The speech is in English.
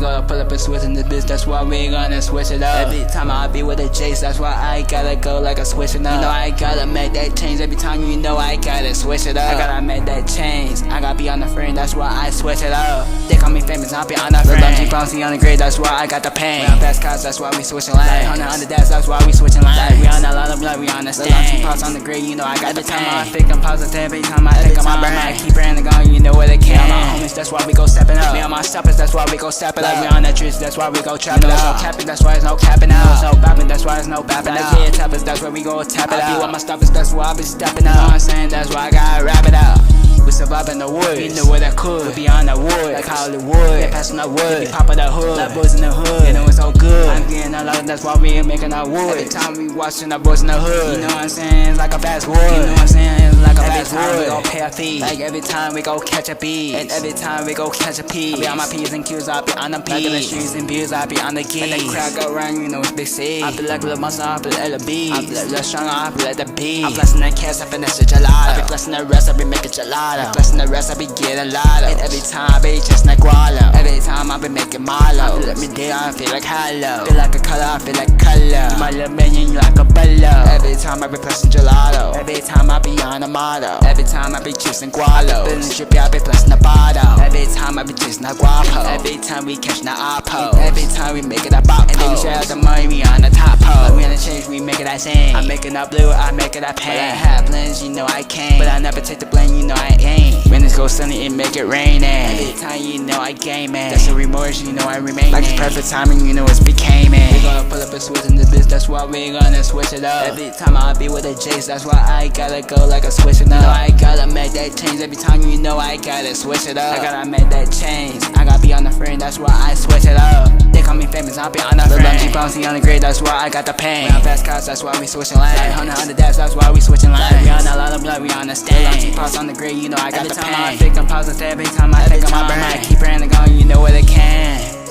gonna pull up and switch in this bitch, that's why we gonna switch it up. Every time I be with the Jace, that's why I gotta go like a switch it up. You know I gotta make that change every time, you know I gotta switch it up. I gotta make that change, I gotta be on the frame, that's why I switch it up. They call me famous, I'll be on the frame. Lil' bouncy on the grade, that's why I got the pain. We on fast cars, that's why we switching lanes. On the dash, that's why we switching lanes. We on a lot of blood, we on the stage. Pops on the grade, you know I got the pain. Every time I think I'm positive, every time I think on my brain, I keep praying to God, you know where they can. Me on my homies, that's why we go stepping up. Me on my steppers, that's why we go stepping up. We on the trees, that's why we go trapping up. There's no capping, that's why there's no capping out. There's no bapping, that's why there's no bapping out. Yeah, tappers, that's where we go tap it out. I be with my stuffers, that's why I be stepping up. You know what I'm saying, that's why I gotta wrap it out. We survive in the woods, we knew what I could. We be on the wood, like Hollywood. Yeah, passing the wood, we poppin' the hood, like boys in the hood. You know it's so good, I'm getting a lot, that's why we ain't making our wood. Every time we watching our boys in the hood, you know what I'm saying, it's like a fast wood. You know what I'm saying, it's like a fast wood. Every time we gon' pay a fee, like every time we go catch a beat. And every time we go catch a piece, I be on my P's and Q's, I be on the P's. Like in the streets and views, I be on the geese. And the crowd go round, you know it's big C. I feel like a little monster, I feel like the beat. I feel like less stronger, I feel like the beat. I'm blessing the cash, I finesse the gelato. I be blessing the rest, I be making gelato. Blessing the rest, I be getting lotto. And every time I be just like gualo. Every time I be making Marlo. I feel like me dead, I feel like hollow. Feel like a color, I feel like color. You my little minion, you like a bellow. Every time I be blessing gelato. Every time I be on a motto. Every time I be chasing gualo. Feeling drippy, I be blessing the bottle. Every time I be chasing a guapo. Every time we catch the oppo. Every time we make it a bop. And then we share out the money, we on the top pole. Like we on the change, we make it I sing. I make it up blue, I make it I pain. But I have plans, you know I can't. But I never take the blame, you know I ain't. When it's go sunny, it make it raining. Every time you know I game it. That's a remorse, you know I remain. Like it's perfect timing, you know it's became it. We gonna pull up and switch in this bitch, that's why we gonna switch it up. Every time I be with the Jace, that's why I gotta go like a switch it up. You know I gotta make that change every time, you know I gotta switch it up. I gotta make that change, I gotta be on the frame, that's why I switch it up. They call me famous, I'll be on the frame. Lil' bouncy on the grade, that's why I got the pain. We on fast cars, that's why we switching lanes. On the dash, that's why we switching lanes. We on a lot of blood, we on the stage. Pops on the grade, you know I got the pain. Every time I think I'm positive, every time I think on my brain, I keep praying to God, you know where they can.